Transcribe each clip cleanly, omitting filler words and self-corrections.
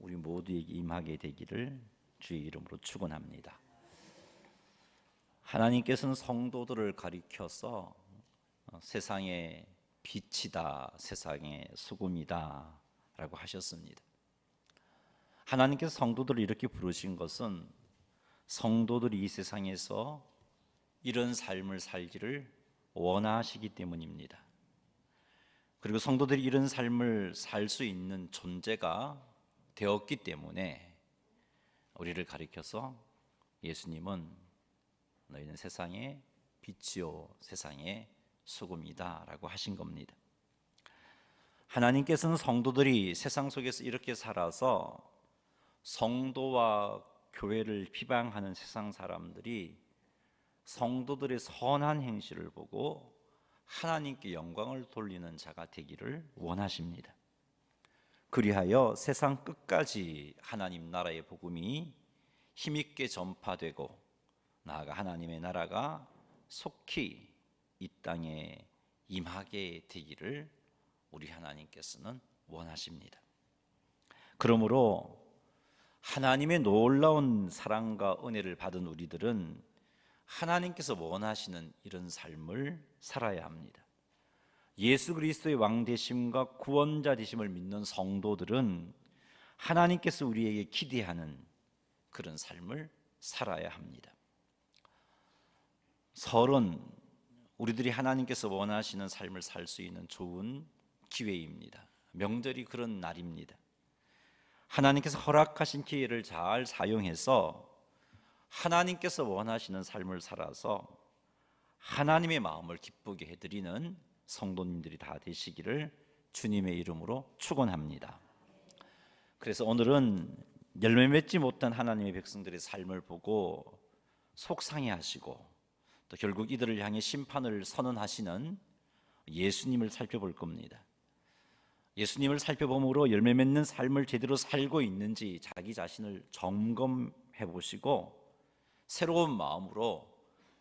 우리 모두에게 임하게 되기를 주의 이름으로 축원합니다. 하나님께서는 성도들을 가리켜서 세상의 빛이다, 세상의 소금이다 라고 하셨습니다. 하나님께서 성도들을 이렇게 부르신 것은 성도들이 이 세상에서 이런 삶을 살기를 원하시기 때문입니다. 그리고 성도들이 이런 삶을 살 수 있는 존재가 되었기 때문에 우리를 가리켜서 예수님은 너희는 세상의 빛이요 세상의 소금이다 라고 하신 겁니다. 하나님께서는 성도들이 세상 속에서 이렇게 살아서 성도와 교회를 비방하는 세상 사람들이 성도들의 선한 행실을 보고 하나님께 영광을 돌리는 자가 되기를 원하십니다. 그리하여 세상 끝까지 하나님 나라의 복음이 힘있게 전파되고 나아가 하나님의 나라가 속히 이 땅에 임하게 되기를 우리 하나님께서는 원하십니다. 그러므로 하나님의 놀라운 사랑과 은혜를 받은 우리들은 하나님께서 원하시는 이런 삶을 살아야 합니다. 예수 그리스도의 왕 되심과 구원자 되심을 믿는 성도들은 하나님께서 우리에게 기대하는 그런 삶을 살아야 합니다. 설은 우리들이 하나님께서 원하시는 삶을 살 수 있는 좋은 기회입니다. 명절이 그런 날입니다. 하나님께서 허락하신 기회를 잘 사용해서 하나님께서 원하시는 삶을 살아서 하나님의 마음을 기쁘게 해드리는 성도님들이 다 되시기를 주님의 이름으로 축원합니다. 그래서 오늘은 열매 맺지 못한 하나님의 백성들의 삶을 보고 속상해하시고 또 결국 이들을 향해 심판을 선언하시는 예수님을 살펴볼 겁니다. 예수님을 살펴봄으로 열매 맺는 삶을 제대로 살고 있는지 자기 자신을 점검해 보시고 새로운 마음으로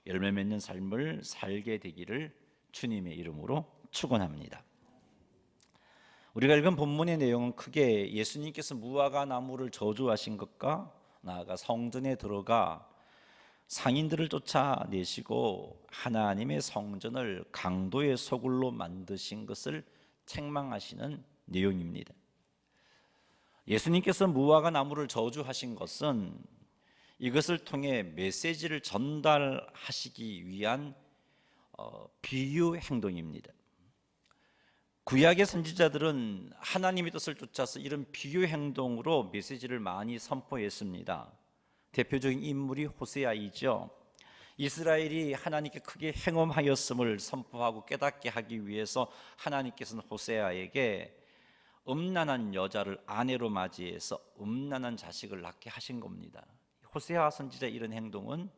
열매 맺는 삶을 살게 되기를 주님의 이름으로 축원합니다. 우리가 읽은 본문의 내용은 크게 예수님께서 무화과 나무를 저주하신 것과 나아가 성전에 들어가 상인들을 쫓아내시고 하나님의 성전을 강도의 소굴로 만드신 것을 책망하시는 내용입니다. 예수님께서 무화과 나무를 저주하신 것은 이것을 통해 메시지를 전달하시기 위한 비유 행동입니다. 구약의 선지자들은 하나님의 뜻을 쫓아서 이런 비유 행동으로 메시지를 많이 선포했습니다. 대표적인 인물이 호세아이죠. 이스라엘이 하나님께 크게 행음하였음을 선포하고 깨닫게 하기 위해서 하나님께서는 호세아에게 음란한 여자를 아내로 맞이해서 음란한 자식을 낳게 하신 겁니다. 호세아 선지자의 이런 행동은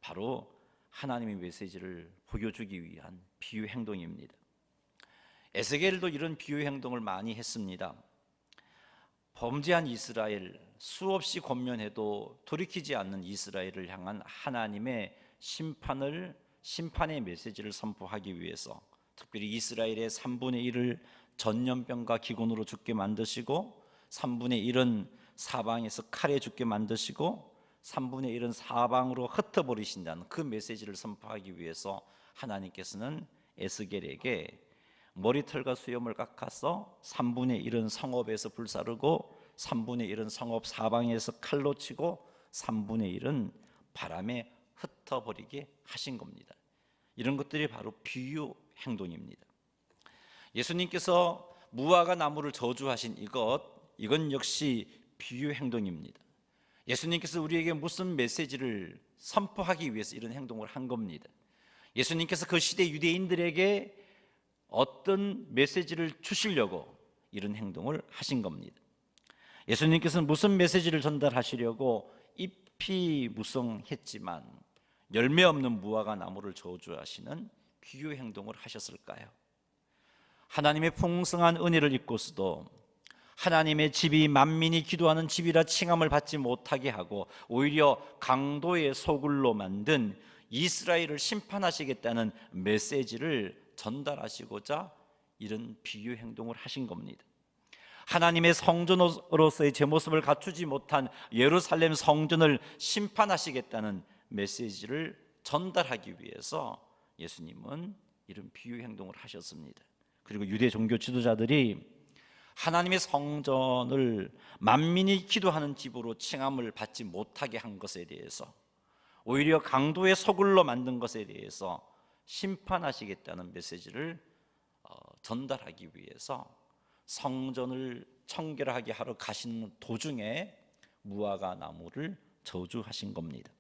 바로 하나님의 메시지를 보여주기 위한 비유 행동입니다. 에스겔도 이런 비유 행동을 많이 했습니다. 범죄한 이스라엘, 수없이 권면해도 돌이키지 않는 이스라엘을 향한 하나님의 심판의 메시지를 선포하기 위해서 특별히 이스라엘의 3분의 1을 전염병과 기근으로 죽게 만드시고 3분의 1은 사방에서 칼에 죽게 만드시고 3분의 1은 사방으로 흩어버리신다는 그 메시지를 선포하기 위해서 하나님께서는 에스겔에게 머리털과 수염을 깎아서 3분의 1은 성읍에서 불사르고 3분의 1은 성읍 사방에서 칼로 치고 3분의 1은 바람에 흩어버리게 하신 겁니다. 이런 것들이 바로 비유 행동입니다. 예수님께서 무화과 나무를 저주하신 이건 역시 비유 행동입니다. 예수님께서 우리에게 무슨 메시지를 선포하기 위해서 이런 행동을 한 겁니다. 예수님께서 그 시대 유대인들에게 어떤 메시지를 주시려고 이런 행동을 하신 겁니다. 예수님께서는 무슨 메시지를 전달하시려고 잎이 무성했지만 열매 없는 무화과 나무를 저주하시는 비유 행동을 하셨을까요? 하나님의 풍성한 은혜를 입고서도 하나님의 집이 만민이 기도하는 집이라 칭함을 받지 못하게 하고 오히려 강도의 소굴로 만든 이스라엘을 심판하시겠다는 메시지를 전달하시고자 이런 비유 행동을 하신 겁니다. 하나님의 성전으로서의 제 모습을 갖추지 못한 예루살렘 성전을 심판하시겠다는 메시지를 전달하기 위해서 예수님은 이런 비유 행동을 하셨습니다. 그리고 유대 종교 지도자들이 하나님의 성전을 만민이 기도하는 집으로 칭함을 받지 못하게 한 것에 대해서, 오히려 강도의 소굴로 만든 것에 대해서 심판하시겠다는 메시지를 전달하기 위해서 성전을 청결하게 하러 가시는 도중에 무화과 나무를 저주하신 겁니다.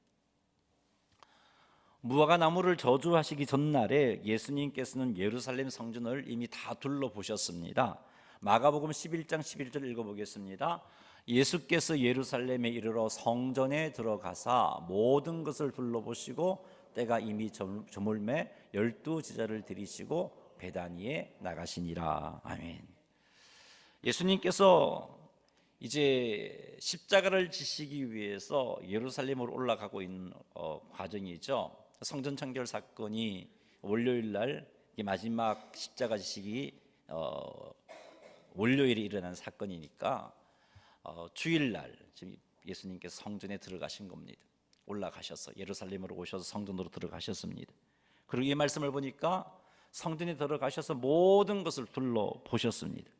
무화과 나무를 저주하시기 전날에 예수님께서는 예루살렘 성전을 이미 다 둘러보셨습니다. 마가복음 11장 11절 읽어보겠습니다. 예수께서 예루살렘에 이르러 성전에 들어가사 모든 것을 둘러보시고 때가 이미 저물매 12 제자를 들이시고 베다니에 나가시니라. 아멘. 예수님께서 이제 십자가를 지시기 위해서 예루살렘으로 올라가고 있는 과정이죠. 성전 청결 사건이 월요일 날 마지막 십자가 지시기 월요일에 일어난 사건이니까 주일날 지금 예수님께서 성전에 들어가신 겁니다. 올라가셔서 예루살렘으로 오셔서 성전으로 들어가셨습니다. 그리고 이 말씀을 보니까 성전에 들어가셔서 모든 것을 둘러보셨습니다.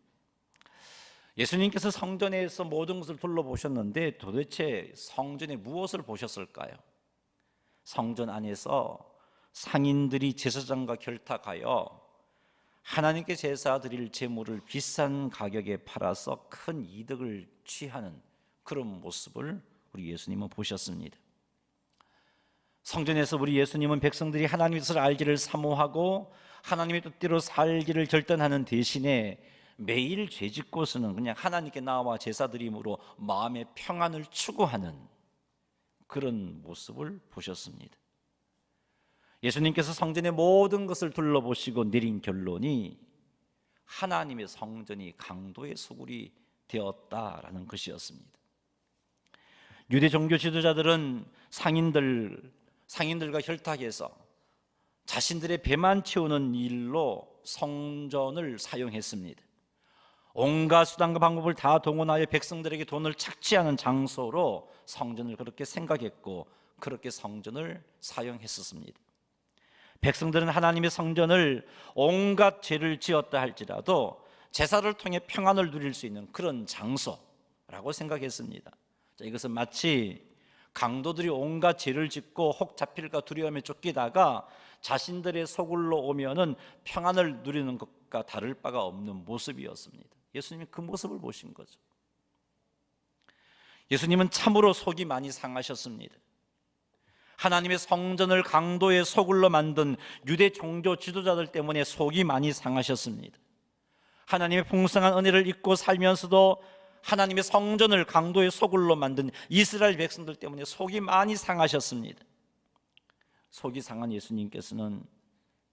예수님께서 성전에서 모든 것을 둘러보셨는데 도대체 성전에 무엇을 보셨을까요? 성전 안에서 상인들이 제사장과 결탁하여 하나님께 제사 드릴 제물을 비싼 가격에 팔아서 큰 이득을 취하는 그런 모습을 우리 예수님은 보셨습니다. 성전에서 우리 예수님은 백성들이 하나님의 뜻을 알기를 사모하고 하나님의 뜻대로 살기를 결단하는 대신에 매일 죄짓고서는 그냥 하나님께 나와 제사드림으로 마음의 평안을 추구하는 그런 모습을 보셨습니다. 예수님께서 성전의 모든 것을 둘러보시고 내린 결론이 하나님의 성전이 강도의 소굴이 되었다라는 것이었습니다. 유대 종교 지도자들은 상인들과 결탁해서 자신들의 배만 채우는 일로 성전을 사용했습니다. 온갖 수단과 방법을 다 동원하여 백성들에게 돈을 착취하는 장소로 성전을 그렇게 생각했고 그렇게 성전을 사용했었습니다. 백성들은 하나님의 성전을 온갖 죄를 지었다 할지라도 제사를 통해 평안을 누릴 수 있는 그런 장소라고 생각했습니다. 이것은 마치 강도들이 온갖 죄를 짓고 혹 잡힐까 두려움에 쫓기다가 자신들의 소굴로 오면은 평안을 누리는 것과 다를 바가 없는 모습이었습니다. 예수님이 그 모습을 보신 거죠. 예수님은 참으로 속이 많이 상하셨습니다. 하나님의 성전을 강도의 소굴로 만든 유대 종교 지도자들 때문에 속이 많이 상하셨습니다. 하나님의 풍성한 은혜를 잊고 살면서도 하나님의 성전을 강도의 소굴로 만든 이스라엘 백성들 때문에 속이 많이 상하셨습니다. 속이 상한 예수님께서는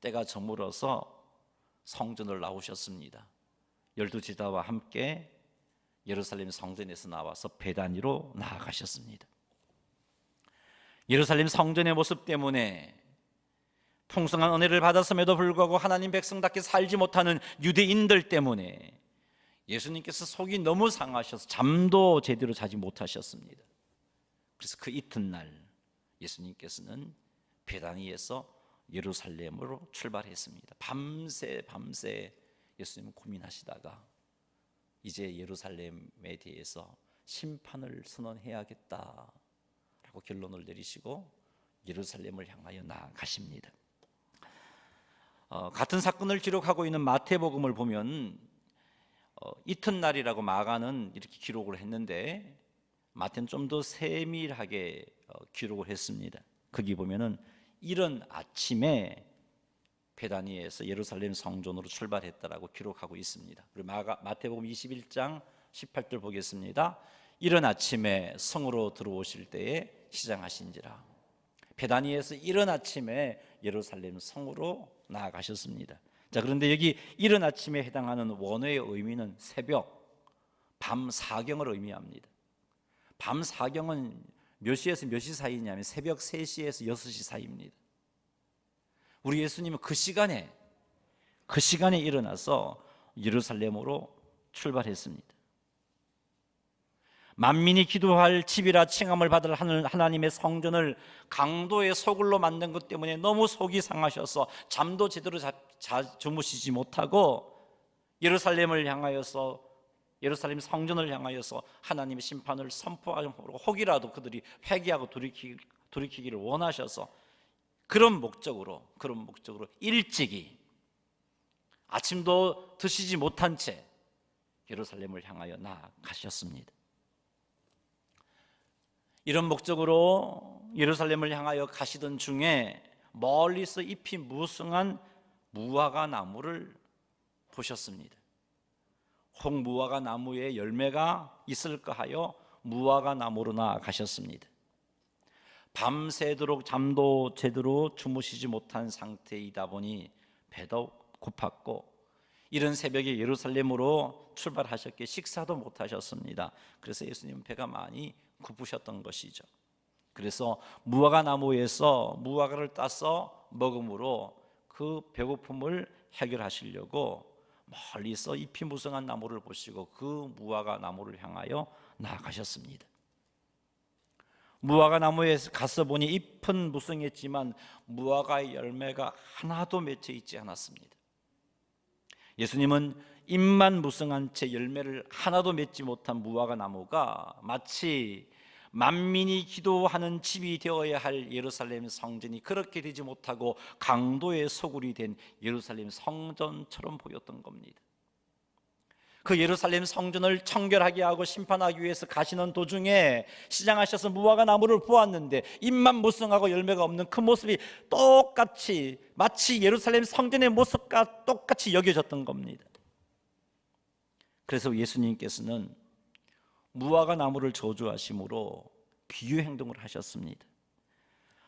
때가 저물어서 성전을 나오셨습니다. 12 제자와 함께 예루살렘 성전에서 나와서 베다니로 나아가셨습니다. 예루살렘 성전의 모습 때문에 풍성한 은혜를 받았음에도 불구하고 하나님 백성답게 살지 못하는 유대인들 때문에 예수님께서 속이 너무 상하셔서 잠도 제대로 자지 못하셨습니다. 그래서 그 이튿날 예수님께서는 베다니에서 예루살렘으로 출발했습니다. 밤새 예수님은 고민하시다가 이제 예루살렘에 대해서 심판을 선언해야겠다 라고 결론을 내리시고 예루살렘을 향하여 나아가십니다. 같은 사건을 기록하고 있는 마태복음을 보면 이튿날이라고 마가는 이렇게 기록을 했는데 마태는 좀 더 세밀하게 기록을 했습니다. 거기 보면은 이른 아침에 베다니에서 예루살렘 성전으로 출발했다라고 기록하고 있습니다. 그리고 마태복음 21장 18절 보겠습니다. 이른 아침에 성으로 들어오실 때에 시장하신지라. 베다니에서 이른 아침에 예루살렘 성으로 나아가셨습니다. 자, 그런데 여기 이른 아침에 해당하는 원어의 의미는 새벽, 밤 사경을 의미합니다. 밤 사경은 몇 시에서 몇 시 사이냐면 새벽 3시에서 6시 사이입니다. 우리 예수님은 그 시간에 일어나서 예루살렘으로 출발했습니다. 만민이 기도할 집이라 칭함을 받을 하나님의 성전을 강도의 소굴로 만든 것 때문에 너무 속이 상하셔서 잠도 제대로 주무시지 못하고 예루살렘을 향하여서, 예루살렘 성전을 향하여서 하나님의 심판을 선포하고 혹이라도 그들이 회개하고 돌이키기를 원하셔서 그런 목적으로 일찍이 아침도 드시지 못한 채 예루살렘을 향하여 나아가셨습니다. 이런 목적으로 예루살렘을 향하여 가시던 중에 멀리서 잎이 무성한 무화과 나무를 보셨습니다. 혹 무화과 나무에 열매가 있을까 하여 무화과 나무로 나아가셨습니다. 밤새도록 잠도 제대로 주무시지 못한 상태이다 보니 배도 고팠고 이른 새벽에 예루살렘으로 출발하셨기에 식사도 못하셨습니다. 그래서 예수님은 배가 많이 고프셨던 것이죠. 그래서 무화과 나무에서 무화과를 따서 먹음으로 그 배고픔을 해결하시려고 멀리서 잎이 무성한 나무를 보시고 그 무화과 나무를 향하여 나아가셨습니다. 무화과 나무에 가서 보니 잎은 무성했지만 무화과의 열매가 하나도 맺혀 있지 않았습니다. 예수님은 잎만 무성한 채 열매를 하나도 맺지 못한 무화과 나무가 마치 만민이 기도하는 집이 되어야 할 예루살렘 성전이 그렇게 되지 못하고 강도의 소굴이 된 예루살렘 성전처럼 보였던 겁니다. 그 예루살렘 성전을 청결하게 하고 심판하기 위해서 가시는 도중에 시장하셔서 무화과 나무를 보았는데 잎만 무성하고 열매가 없는 그 모습이 똑같이 마치 예루살렘 성전의 모습과 똑같이 여겨졌던 겁니다. 그래서 예수님께서는 무화과 나무를 저주하심으로 비유 행동을 하셨습니다.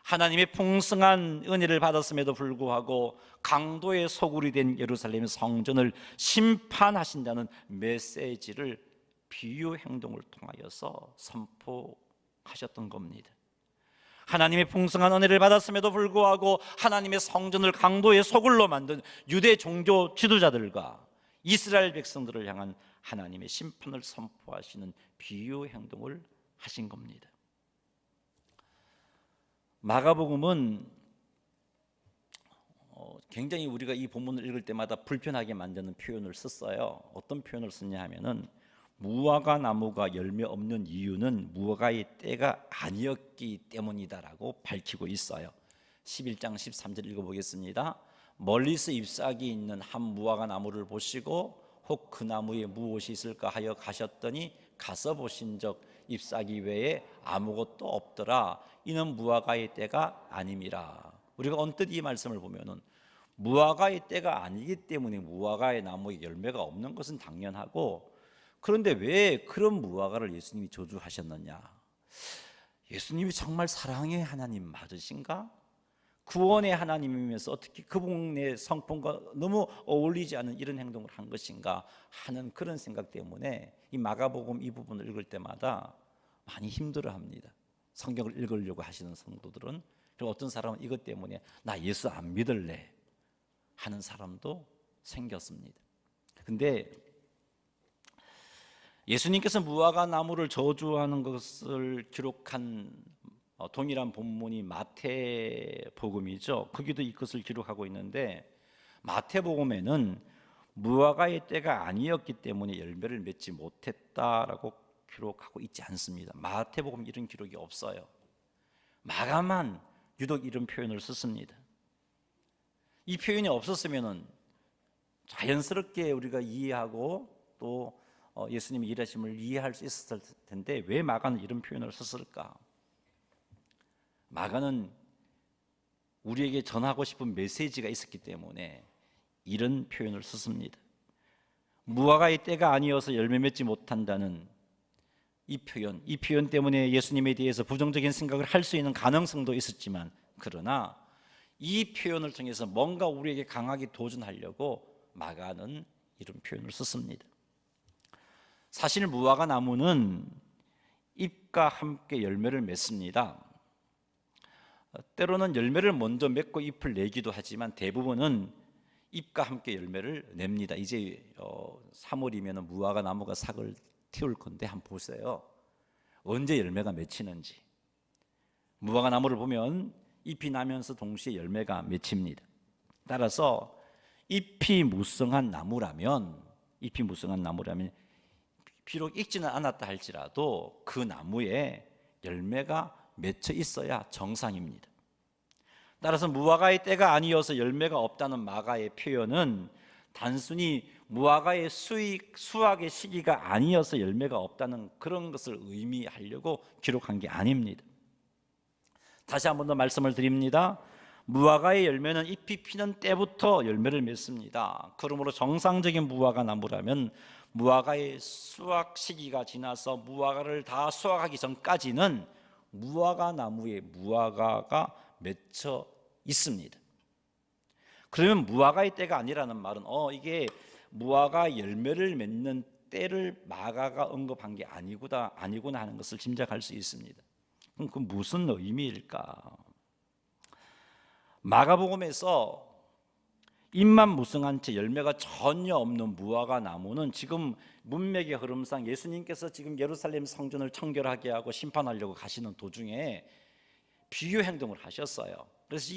하나님의 풍성한 은혜를 받았음에도 불구하고 강도의 소굴이 된 예루살렘 성전을 심판하신다는 메시지를 비유 행동을 통하여서 선포하셨던 겁니다. 하나님의 풍성한 은혜를 받았음에도 불구하고 하나님의 성전을 강도의 소굴로 만든 유대 종교 지도자들과 이스라엘 백성들을 향한 하나님의 심판을 선포하시는 비유 행동을 하신 겁니다. 마가복음은 굉장히 우리가 이 본문을 읽을 때마다 불편하게 만드는 표현을 썼어요. 어떤 표현을 썼냐 하면은 무화과 나무가 열매 없는 이유는 무화과의 때가 아니었기 때문이다라고 밝히고 있어요. 11장 13절 읽어보겠습니다. 멀리서 잎사귀 있는 한 무화과 나무를 보시고 혹 그 나무에 무엇이 있을까 하여 가셨더니 가서 보신 적 잎사귀 외에 아무것도 없더라. 이는 무화과의 때가 아님이라. 우리가 언뜻 이 말씀을 보면은 무화과의 때가 아니기 때문에 무화과의 나무에 열매가 없는 것은 당연하고, 그런데 왜 그런 무화과를 예수님이 저주하셨느냐? 예수님이 정말 사랑의 하나님 맞으신가? 구원의 하나님이면서 어떻게 그분의 성품과 너무 어울리지 않는 이런 행동을 한 것인가 하는 그런 생각 때문에 이 마가복음 이 부분을 읽을 때마다 많이 힘들어합니다. 성경을 읽으려고 하시는 성도들은. 그리고 어떤 사람은 이것 때문에 나 예수 안 믿을래 하는 사람도 생겼습니다. 근데 예수님께서 무화과 나무를 저주하는 것을 기록한 동일한 본문이 마태복음이죠. 거기도 이것을 기록하고 있는데 마태복음에는 무화과의 때가 아니었기 때문에 열매를 맺지 못했다라고 기록하고 있지 않습니다. 마태복음 이런 기록이 없어요. 마가만 유독 이런 표현을 썼습니다. 이 표현이 없었으면은 자연스럽게 우리가 이해하고 또 예수님의 일하심을 이해할 수 있었을 텐데 왜 마가는 이런 표현을 썼을까? 마가는 우리에게 전하고 싶은 메시지가 있었기 때문에 이런 표현을 썼습니다. 무화과의 때가 아니어서 열매 맺지 못한다는 이 표현 때문에 예수님에 대해서 부정적인 생각을 할 수 있는 가능성도 있었지만, 그러나 이 표현을 통해서 뭔가 우리에게 강하게 도전하려고 마가는 이런 표현을 썼습니다. 사실 무화과 나무는 잎과 함께 열매를 맺습니다. 때로는 열매를 먼저 맺고 잎을 내기도 하지만 대부분은 잎과 함께 열매를 냅니다. 이제 3월이면 무화과 나무가 싹을 틔울 건데 한번 보세요. 언제 열매가 맺히는지. 무화과 나무를 보면 잎이 나면서 동시에 열매가 맺힙니다. 따라서 잎이 무성한 나무라면 비록 익지는 않았다 할지라도 그 나무에 열매가 맺혀 있어야 정상입니다. 따라서 무화과의 때가 아니어서 열매가 없다는 마가의 표현은 단순히 무화과의 수확의 시기가 아니어서 열매가 없다는 그런 것을 의미하려고 기록한 게 아닙니다. 다시 한 번 더 말씀을 드립니다. 무화과의 열매는 잎이 피는 때부터 열매를 맺습니다. 그러므로 정상적인 무화과 나무라면 무화과의 수확 시기가 지나서 무화과를 다 수확하기 전까지는 무화과 나무에 무화과가 맺혀 있습니다. 그러면 무화과의 때가 아니라는 말은 이게 무화과 열매를 맺는 때를 마가가 언급한 게 아니구나 하는 것을 짐작할 수 있습니다. 그럼 그 무슨 의미일까? 마가복음에서 잎만 무성한 채 열매가 전혀 없는 무화과 나무는 지금 문맥의 흐름상 예수님께서 지금 예루살렘 성전을 청결하게 하고 심판하려고 가시는 도중에 비유 행동을 하셨어요. 그래서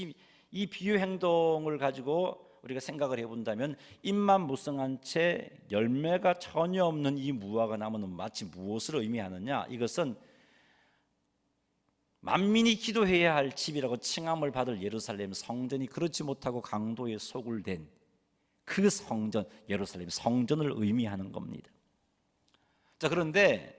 이 비유 행동을 가지고 우리가 생각을 해본다면 잎만 무성한 채 열매가 전혀 없는 이 무화과 나무는 마치 무엇을 의미하느냐? 이것은 만민이 기도해야 할 집이라고 칭함을 받을 예루살렘 성전이 그렇지 못하고 강도에 소굴된 그 성전, 예루살렘 성전을 의미하는 겁니다. 자, 그런데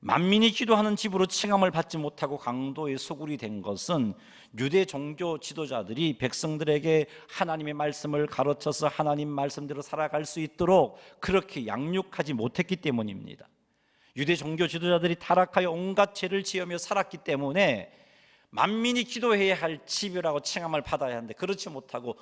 만민이 기도하는 집으로 칭함을 받지 못하고 강도에 소굴이 된 것은 유대 종교 지도자들이 백성들에게 하나님의 말씀을 가르쳐서 하나님 말씀대로 살아갈 수 있도록 그렇게 양육하지 못했기 때문입니다. 유대 종교 지도자들이 타락하여 온갖 죄를 지으며 살았기 때문에 만민이 기도해야 할 집이라고 칭함을 받아야 하는데 그렇지 못하고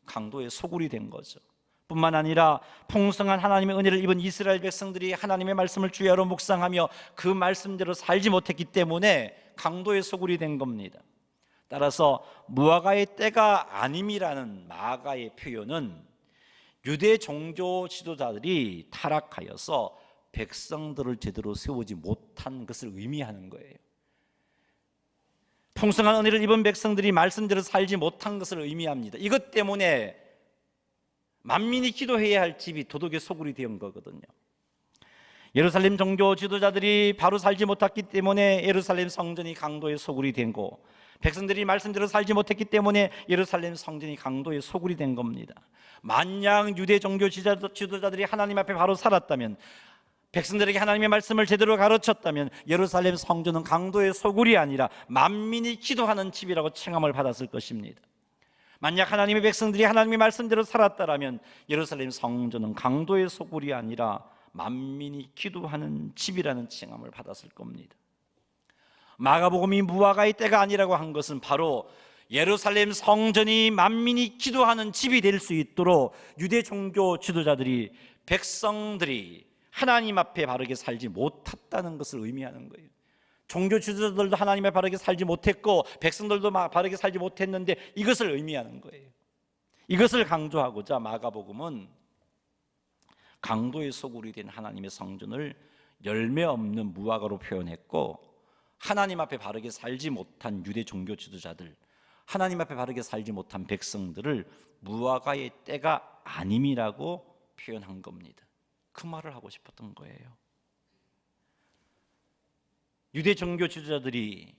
강도에 소굴이 된 거죠. 뿐만 아니라 풍성한 하나님의 은혜를 입은 이스라엘 백성들이 하나님의 말씀을 주야로 묵상하며 그 말씀대로 살지 못했기 때문에 강도에 소굴이 된 겁니다. 따라서 무화과의 때가 아님이라는 마가의 표현은 유대 종교 지도자들이 타락하여서 백성들을 제대로 세우지 못한 것을 의미하는 거예요. 풍성한 은혜를 입은 백성들이 말씀대로 살지 못한 것을 의미합니다. 이것 때문에 만민이 기도해야 할 집이 도둑의 소굴이 된 거거든요. 예루살렘 종교 지도자들이 바로 살지 못했기 때문에 예루살렘 성전이 강도의 소굴이 된 거고, 백성들이 말씀대로 살지 못했기 때문에 예루살렘 성전이 강도의 소굴이 된 겁니다. 만약 유대 종교 지도자들이 하나님 앞에 바로 살았다면, 백성들에게 하나님의 말씀을 제대로 가르쳤다면 예루살렘 성전은 강도의 소굴이 아니라 만민이 기도하는 집이라고 칭함을 받았을 것입니다. 만약 하나님의 백성들이 하나님의 말씀대로 살았다면 예루살렘 성전은 강도의 소굴이 아니라 만민이 기도하는 집이라는 칭함을 받았을 겁니다. 마가복음이 무화과의 때가 아니라고 한 것은 바로 예루살렘 성전이 만민이 기도하는 집이 될 수 있도록 유대 종교 지도자들이 백성들이 하나님 앞에 바르게 살지 못했다는 것을 의미하는 거예요. 종교 지도자들도 하나님 앞에 바르게 살지 못했고 백성들도 바르게 살지 못했는데 이것을 의미하는 거예요. 이것을 강조하고자 마가복음은 강도의 소굴이 된 하나님의 성전을 열매 없는 무화과로 표현했고, 하나님 앞에 바르게 살지 못한 유대 종교 지도자들, 하나님 앞에 바르게 살지 못한 백성들을 무화과의 때가 아님이라고 표현한 겁니다. 그 말을 하고 싶었던 거예요. 유대 종교 지도자들이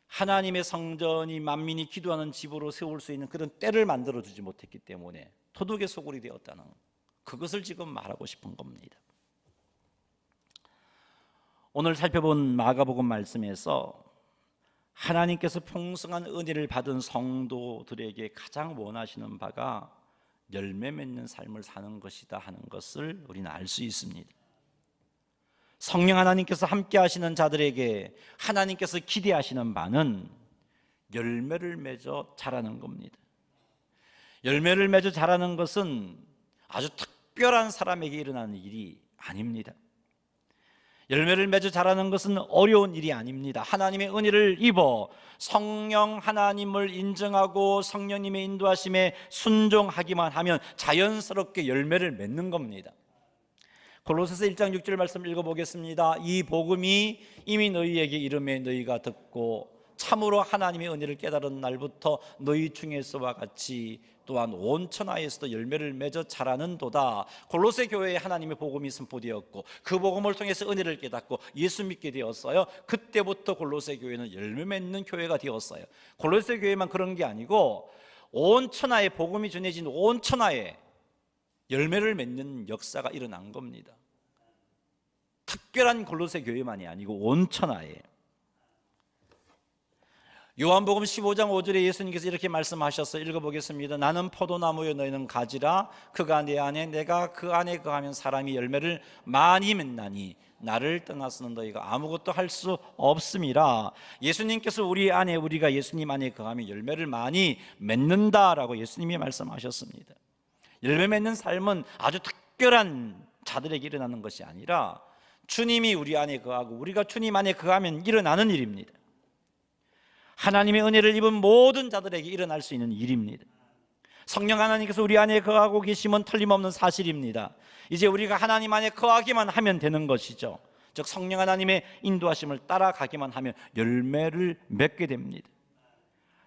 하나님의 성전이 만민이 기도하는 집으로 세울 수 있는 그런 때를 만들어주지 못했기 때문에 도둑의 소굴이 되었다는, 그것을 지금 말하고 싶은 겁니다. 오늘 살펴본 마가복음 말씀에서 하나님께서 풍성한 은혜를 받은 성도들에게 가장 원하시는 바가 열매 맺는 삶을 사는 것이다 하는 것을 우리는 알 수 있습니다. 성령 하나님께서 함께 하시는 자들에게 하나님께서 기대하시는 바는 열매를 맺어 자라는 겁니다. 열매를 맺어 자라는 것은 아주 특별한 사람에게 일어나는 일이 아닙니다. 열매를 맺어 자라는 것은 어려운 일이 아닙니다. 하나님의 은혜를 입어 성령 하나님을 인정하고 성령님의 인도하심에 순종하기만 하면 자연스럽게 열매를 맺는 겁니다. 골로새서 1장 6절 말씀 읽어보겠습니다. 이 복음이 이미 너희에게 이름에 너희가 듣고 참으로 하나님의 은혜를 깨달은 날부터 너희 중에서와 같이 또한 온 천하에서도 열매를 맺어 자라는도다. 골로새 교회에 하나님의 복음이 선포되었고 그 복음을 통해서 은혜를 깨닫고 예수 믿게 되었어요. 그때부터 골로새 교회는 열매 맺는 교회가 되었어요. 골로새 교회만 그런 게 아니고 온 천하에 복음이 전해진 온 천하에 열매를 맺는 역사가 일어난 겁니다. 특별한 골로새 교회만이 아니고 온 천하에. 요한복음 15장 5절에 예수님께서 이렇게 말씀하셨어요. 읽어보겠습니다. 나는 포도나무요 너희는 가지라. 그가 내 안에 내가 그 안에 거하면 사람이 열매를 많이 맺나니 나를 떠나서는 너희가 아무것도 할 수 없음이라. 예수님께서 우리 안에, 우리가 예수님 안에 거하면 열매를 많이 맺는다라고 예수님이 말씀하셨습니다. 열매 맺는 삶은 아주 특별한 자들에게 일어나는 것이 아니라 주님이 우리 안에 거하고 우리가 주님 안에 거하면 일어나는 일입니다. 하나님의 은혜를 입은 모든 자들에게 일어날 수 있는 일입니다. 성령 하나님께서 우리 안에 거하고 계심은 틀림없는 사실입니다. 이제 우리가 하나님 안에 거하기만 하면 되는 것이죠. 즉 성령 하나님의 인도하심을 따라가기만 하면 열매를 맺게 됩니다.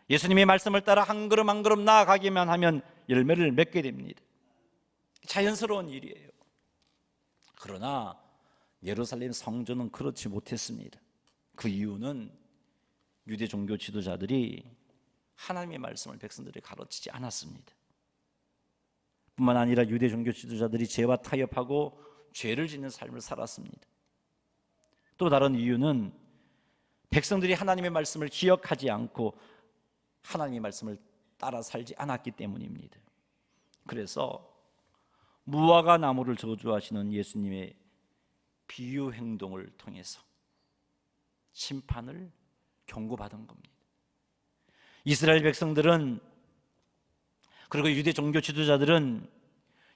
예수님의 말씀을 따라 한 걸음 한 걸음 나아가기만 하면 열매를 맺게 됩니다. 자연스러운 일이에요. 그러나 예루살렘 성전은 그렇지 못했습니다. 그 이유는 유대 종교 지도자들이 하나님의 말씀을 백성들에게 가르치지 않았습니다. 뿐만 아니라 유대 종교 지도자들이 죄와 타협하고 죄를 짓는 삶을 살았습니다. 또 다른 이유는 백성들이 하나님의 말씀을 기억하지 않고 하나님의 말씀을 따라 살지 않았기 때문입니다. 그래서 무화과 나무를 저주하시는 예수님의 비유 행동을 통해서 심판을 경고받은 겁니다. 이스라엘 백성들은 그리고 유대 종교 지도자들은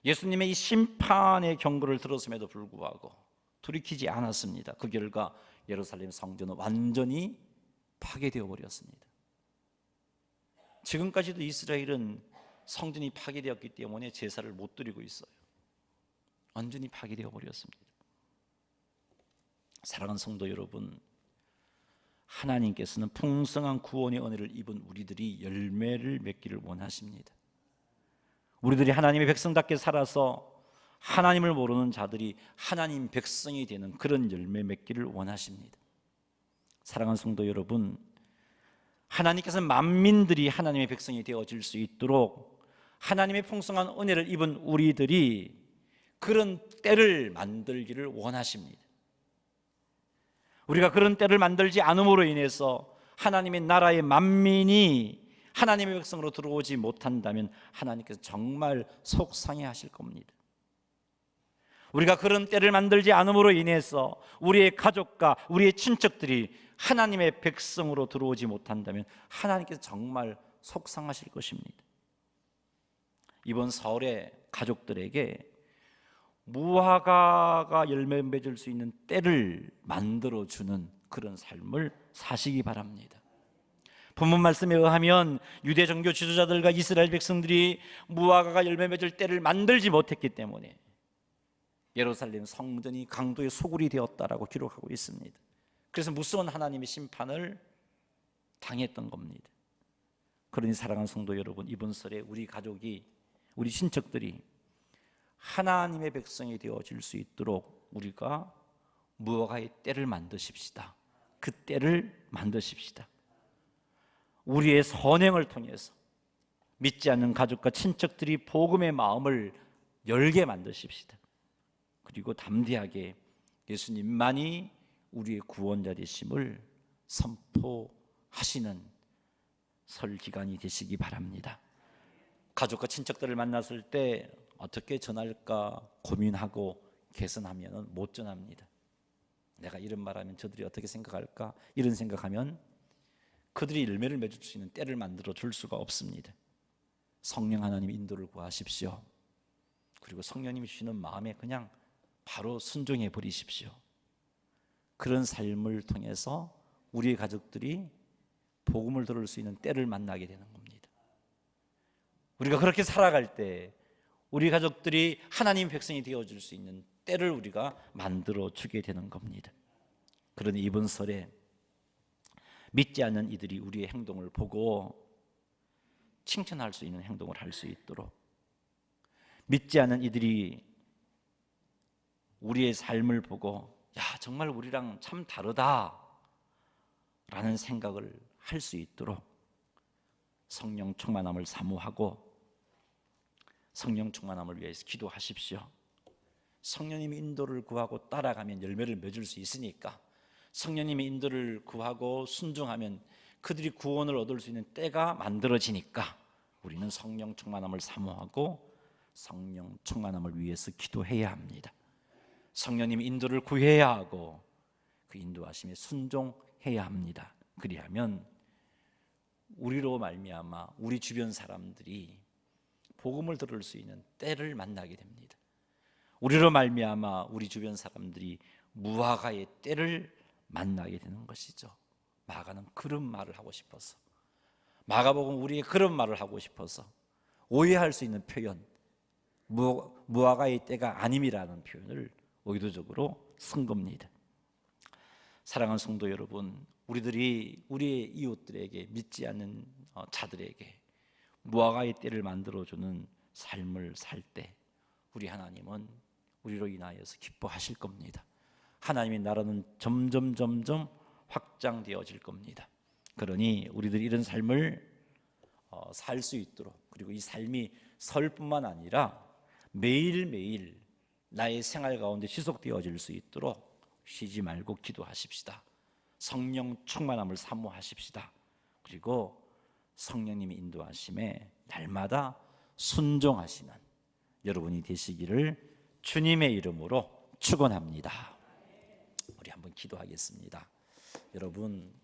예수님의 이 심판의 경고를 들었음에도 불구하고 돌이키지 않았습니다. 그 결과 예루살렘 성전은 완전히 파괴되어 버렸습니다. 지금까지도 이스라엘은 성전이 파괴되었기 때문에 제사를 못 드리고 있어요. 완전히 파괴되어 버렸습니다. 사랑하는 성도 여러분, 하나님께서는 풍성한 구원의 은혜를 입은 우리들이 열매를 맺기를 원하십니다. 우리들이 하나님의 백성답게 살아서 하나님을 모르는 자들이 하나님 백성이 되는 그런 열매 맺기를 원하십니다. 사랑하는 성도 여러분, 하나님께서 만민들이 하나님의 백성이 되어질 수 있도록 하나님의 풍성한 은혜를 입은 우리들이 그런 때를 만들기를 원하십니다. 우리가 그런 때를 만들지 않음으로 인해서 하나님의 나라의 만민이 하나님의 백성으로 들어오지 못한다면 하나님께서 정말 속상해 하실 겁니다. 우리가 그런 때를 만들지 않음으로 인해서 우리의 가족과 우리의 친척들이 하나님의 백성으로 들어오지 못한다면 하나님께서 정말 속상하실 것입니다. 이번 설에 가족들에게 무화과가 열매 맺을 수 있는 때를 만들어주는 그런 삶을 사시기 바랍니다. 본문 말씀에 의하면 유대 종교 지도자들과 이스라엘 백성들이 무화과가 열매 맺을 때를 만들지 못했기 때문에 예루살렘 성전이 강도의 소굴이 되었다라고 기록하고 있습니다. 그래서 무서운 하나님의 심판을 당했던 겁니다. 그러니 사랑하는 성도 여러분, 이번 설에 우리 가족이, 우리 친척들이 하나님의 백성이 되어질 수 있도록 우리가 무화과의 때를 만드십시다. 그 때를 만드십시다. 우리의 선행을 통해서 믿지 않는 가족과 친척들이 복음의 마음을 열게 만드십시다. 그리고 담대하게 예수님만이 우리의 구원자 되심을 선포하시는 설 기간이 되시기 바랍니다. 가족과 친척들을 만났을 때 어떻게 전할까 고민하고 개선하면 못 전합니다. 내가 이런 말하면 저들이 어떻게 생각할까 이런 생각하면 그들이 열매를 맺을 수 있는 때를 만들어 줄 수가 없습니다. 성령 하나님 인도를 구하십시오. 그리고 성령님이 주시는 마음에 그냥 바로 순종해 버리십시오. 그런 삶을 통해서 우리의 가족들이 복음을 들을 수 있는 때를 만나게 되는 겁니다. 우리가 그렇게 살아갈 때 우리 가족들이 하나님 백성이 되어줄 수 있는 때를 우리가 만들어 주게 되는 겁니다. 그러니 이번 설에 믿지 않는 이들이 우리의 행동을 보고 칭찬할 수 있는 행동을 할 수 있도록, 믿지 않는 이들이 우리의 삶을 보고 야, 정말 우리랑 참 다르다 라는 생각을 할 수 있도록 성령 충만함을 사모하고 성령 충만함을 위해서 기도하십시오. 성령님의 인도를 구하고 따라가면 열매를 맺을 수 있으니까, 성령님의 인도를 구하고 순종하면 그들이 구원을 얻을 수 있는 때가 만들어지니까 우리는 성령 충만함을 사모하고 성령 충만함을 위해서 기도해야 합니다. 성령님의 인도를 구해야 하고 그 인도하심에 순종해야 합니다. 그리하면 우리로 말미암아 우리 주변 사람들이 복음을 들을 수 있는 때를 만나게 됩니다. 우리로 말미암아 우리 주변 사람들이 무화과의 때를 만나게 되는 것이죠. 마가는 그런 말을 하고 싶어서, 마가복음 우리의 그런 말을 하고 싶어서 오해할 수 있는 표현, 무화과의 때가 아님이라는 표현을 의도적으로 쓴 겁니다. 사랑하는 성도 여러분, 우리들이 우리의 이웃들에게, 믿지 않는 자들에게 무화과의 때를 만들어주는 삶을 살 때 우리 하나님은 우리로 인하여서 기뻐하실 겁니다. 하나님의 나라는 점점 확장되어질 겁니다. 그러니 우리들이 이런 삶을 살 수 있도록, 그리고 이 삶이 설뿐만 아니라 매일매일 나의 생활 가운데 지속되어질 수 있도록 쉬지 말고 기도하십시다. 성령 충만함을 사모하십시다. 그리고 성령님이 인도하심에 날마다 순종하시는 여러분이 되시기를 주님의 이름으로 축원합니다. 우리 한번 기도하겠습니다. 여러분,